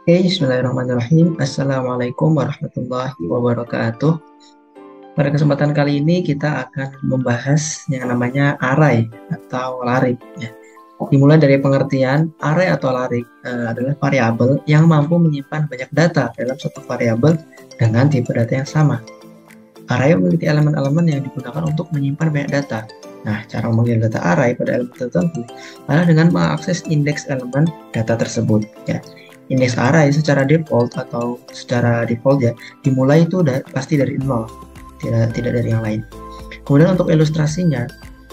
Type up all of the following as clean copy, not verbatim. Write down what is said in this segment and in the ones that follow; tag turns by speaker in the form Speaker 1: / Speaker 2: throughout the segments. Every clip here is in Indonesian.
Speaker 1: Bismillahirrahmanirrahim. Assalamualaikum warahmatullahi wabarakatuh. Pada kesempatan kali ini kita akan membahas yang namanya array atau larik. Ya. Dimulai dari pengertian array atau larik adalah variabel yang mampu menyimpan banyak data dalam satu variabel dengan tipe data yang sama. Array memiliki elemen-elemen yang digunakan untuk menyimpan banyak data. Nah, cara memanggil data array pada elemen tertentu adalah dengan mengakses indeks elemen data tersebut. Ya. Indeks array secara default atau secara default ya, dimulai itu pasti dari 0, tidak dari yang lain. Kemudian untuk ilustrasinya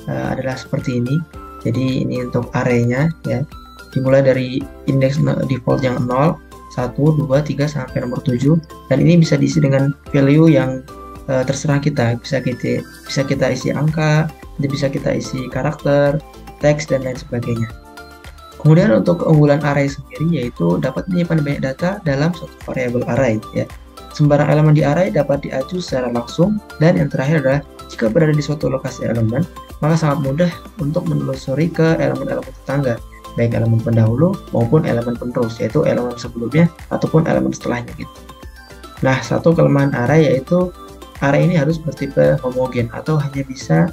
Speaker 1: adalah seperti ini. Jadi ini untuk arraynya ya, dimulai dari indeks default yang 0, 1, 2, 3 sampai nomor 7, dan ini bisa diisi dengan value yang terserah kita. Bisa kita isi angka, bisa kita isi karakter, teks, dan lain sebagainya. Kemudian untuk keunggulan array sendiri yaitu dapat menyimpan banyak data dalam suatu variabel array ya. Sembarang elemen di array dapat diaju secara langsung, dan yang terakhir adalah jika berada di suatu lokasi elemen, maka sangat mudah untuk menelusuri ke elemen-elemen tetangga, baik elemen pendahulu maupun elemen penerus, yaitu elemen sebelumnya ataupun elemen setelahnya gitu. Nah, satu kelemahan array yaitu array ini harus bertipe homogen atau hanya bisa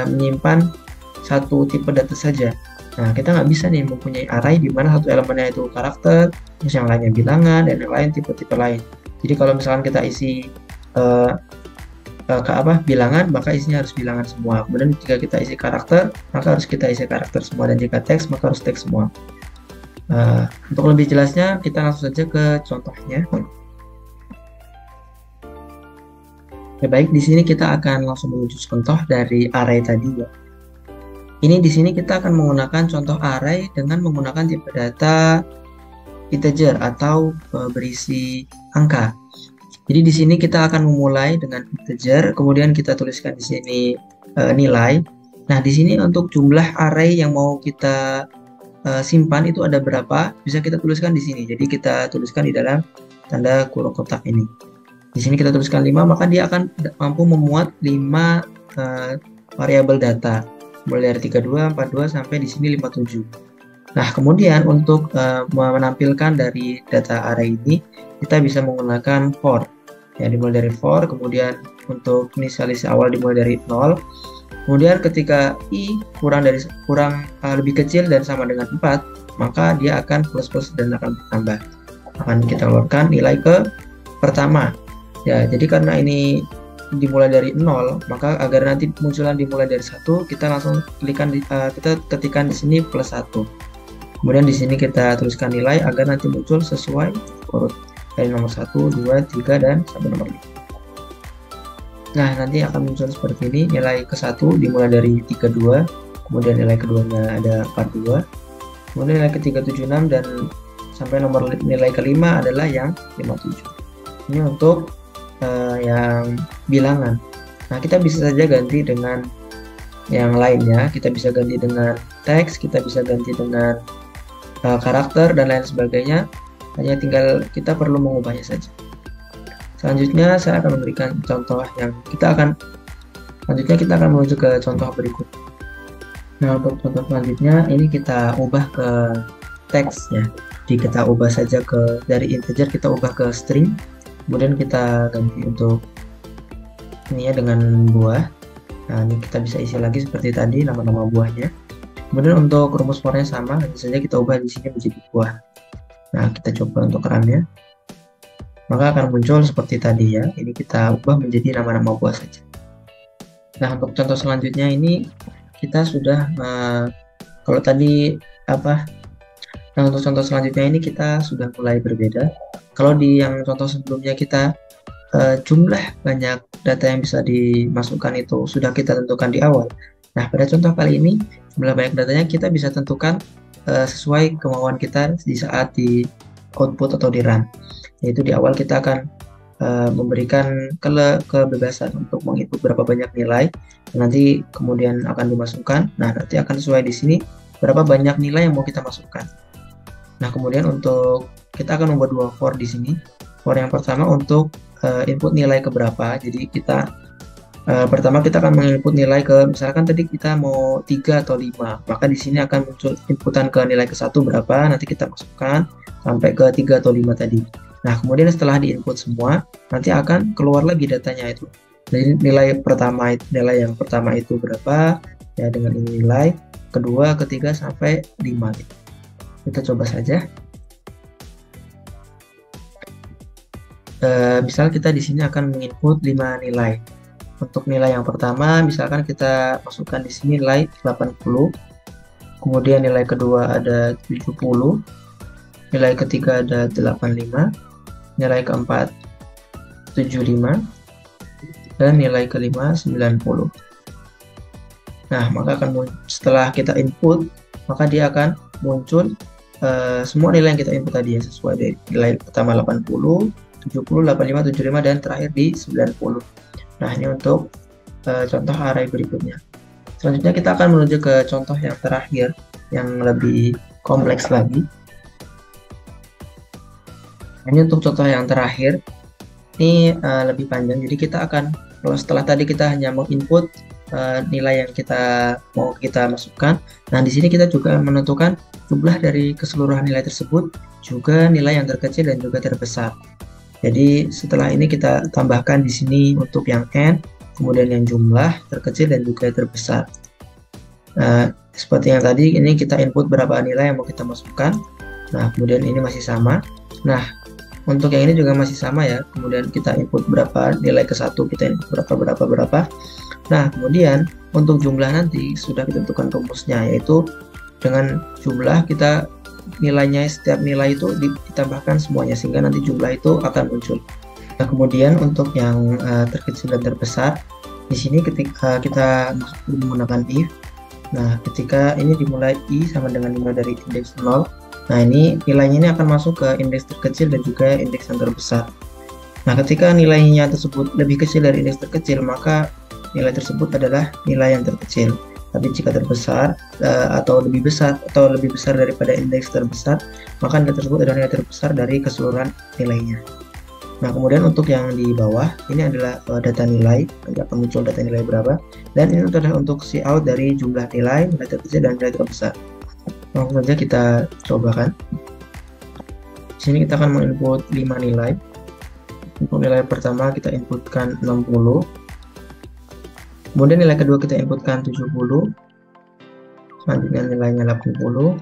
Speaker 1: menyimpan satu tipe data saja. Nah, kita nggak bisa nih mempunyai array di mana satu elemennya itu karakter, terus yang lainnya bilangan, dan yang lain tipe-tipe lain. Jadi kalau misalkan kita isi bilangan, maka isinya harus bilangan semua. Kemudian jika kita isi karakter, maka harus kita isi karakter semua. Dan jika teks, maka harus teks semua. Untuk lebih jelasnya, kita langsung saja ke contohnya. Ya, baik, di sini kita akan langsung menuju contoh dari array tadi ya. Ini di sini kita akan menggunakan contoh array dengan menggunakan tipe data integer atau berisi angka. Jadi di sini kita akan memulai dengan integer, kemudian kita tuliskan di sini nilai. Nah, di sini untuk jumlah array yang mau kita simpan itu ada berapa, bisa kita tuliskan di sini. Jadi kita tuliskan di dalam tanda kurung kotak ini. Di sini kita tuliskan 5, maka dia akan mampu memuat 5 variabel data, mulai dari 32, 42 sampai di sini 57. Nah, kemudian untuk menampilkan dari data array ini, kita bisa menggunakan for. Ya, dimulai dari for, kemudian untuk inisialisasi awal dimulai dari 0. Kemudian ketika i lebih kecil dan sama dengan 4, maka dia akan plus dan akan bertambah. Akan kita keluarkan nilai ke pertama. Ya, jadi karena ini dimulai dari 0, maka agar nanti munculan dimulai dari 1, kita langsung kita ketikkan di sini plus 1. Kemudian di sini kita tuliskan nilai agar nanti muncul sesuai urut dari nomor 1, 2, 3 dan sampai nomor 5. Nah, nanti akan muncul seperti ini. Nilai ke-1 dimulai dari 32, kemudian nilai keduanya ada 42, kemudian nilai ketiga 76, dan sampai nilai kelima adalah yang 57. Ini untuk yang bilangan. Nah, kita bisa saja ganti dengan yang lainnya. Kita bisa ganti dengan teks, kita bisa ganti dengan karakter dan lain sebagainya. Hanya tinggal kita perlu mengubahnya saja. Selanjutnya saya akan memberikan contoh yang kita akan menuju ke contoh berikut. Nah, untuk contoh selanjutnya ini kita ubah ke teks ya. Jadi kita ubah saja dari integer kita ubah ke string. Kemudian kita ganti untuk ini ya dengan buah. Nah, ini kita bisa isi lagi seperti tadi nama-nama buahnya. Kemudian untuk rumus for-nya sama, hanya saja kita ubah di sini menjadi buah. Nah, kita coba untuk run-nya. Maka akan muncul seperti tadi ya. Ini kita ubah menjadi nama-nama buah saja. Nah, untuk contoh selanjutnya ini kita sudah kalau tadi Nah, untuk contoh selanjutnya ini kita sudah mulai berbeda. Kalau di yang contoh sebelumnya kita jumlah banyak data yang bisa dimasukkan itu sudah kita tentukan di awal. Nah, pada contoh kali ini jumlah banyak datanya kita bisa tentukan sesuai kemauan kita di saat di output atau di run. Yaitu di awal kita akan memberikan kebebasan untuk menginput berapa banyak nilai, dan nanti kemudian akan dimasukkan. Nah, nanti akan sesuai di sini berapa banyak nilai yang mau kita masukkan. Nah, kemudian untuk kita akan membuat dua for di sini. For yang pertama untuk input nilai keberapa. Jadi kita Pertama kita akan menginput nilai ke, misalkan tadi kita mau 3 atau 5, maka di sini akan muncul inputan ke nilai ke 1 berapa, nanti kita masukkan sampai ke 3 atau 5 tadi. Nah, kemudian setelah diinput semua, nanti akan keluar lagi datanya itu. Jadi nilai yang pertama itu berapa, ya dengan ini nilai, kedua, ketiga, sampai 5 gitu. Kita coba saja. Misal kita di sini akan menginput 5 nilai. Untuk nilai yang pertama, misalkan kita masukkan di sini nilai 80, kemudian nilai kedua ada 70, nilai ketiga ada 85, nilai keempat 75, dan nilai kelima 90. Nah, maka setelah kita input, maka dia akan muncul semua nilai yang kita input tadi ya, sesuai dari nilai pertama 80, 70, 85, 75, dan terakhir di 90. Nah, ini untuk contoh array berikutnya. Selanjutnya kita akan menuju ke contoh yang terakhir, yang lebih kompleks lagi. Ini untuk contoh yang terakhir, ini lebih panjang. Jadi kita akan, kalau setelah tadi kita hanya menginput nilai yang mau kita masukkan, nah di sini kita juga menentukan jumlah dari keseluruhan nilai tersebut, juga nilai yang terkecil dan juga terbesar. Jadi setelah ini kita tambahkan di sini untuk yang n, kemudian yang jumlah terkecil dan juga terbesar. Seperti yang tadi, ini kita input berapa nilai yang mau kita masukkan. Nah, kemudian ini masih sama. Nah, untuk yang ini juga masih sama ya. Kemudian kita input berapa nilai ke satu, kita input berapa. Nah, kemudian untuk jumlah nanti sudah ditentukan rumusnya, yaitu dengan jumlah kita nilainya, setiap nilai itu ditambahkan semuanya sehingga nanti jumlah itu akan muncul. Nah, kemudian untuk yang terkecil dan terbesar, di sini ketika kita menggunakan if, nah ketika ini dimulai i sama dengan nilai dari indeks 0, nah ini nilainya ini akan masuk ke indeks terkecil dan juga indeks yang terbesar. Nah, ketika nilainya tersebut lebih kecil dari indeks terkecil, maka nilai tersebut adalah nilai yang terkecil. Tapi jika terbesar atau lebih besar daripada indeks terbesar, maka nilai tersebut adalah nilai terbesar dari keseluruhan nilainya. Nah, kemudian untuk yang di bawah, ini adalah data nilai, nanti akan muncul data nilai berapa, dan ini adalah untuk cout dari jumlah nilai terkecil dan nilai terbesar. Langsung saja kita cobakan. Di sini kita akan menginput 5 nilai. Untuk nilai pertama kita inputkan 60. Kemudian nilai kedua kita inputkan 70, selanjutnya nilainya 80,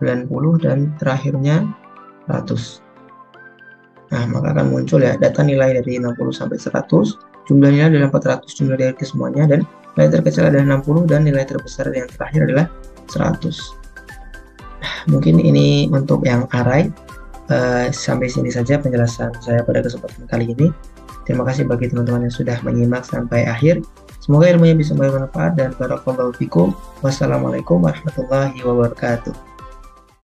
Speaker 1: 90, dan terakhirnya 100. Nah, maka akan muncul ya data nilai dari 60 sampai 100, jumlah nilai adalah 400, jumlah dari semuanya, dan nilai terkecil adalah 60, dan nilai terbesar yang terakhir adalah 100. Nah, mungkin ini untuk yang array. Sampai sini saja penjelasan saya pada kesempatan kali ini. Terima kasih bagi teman-teman yang sudah menyimak sampai akhir. Semoga ilmunya bisa bermanfaat dan barakallahu fikum. Wassalamualaikum warahmatullahi wabarakatuh.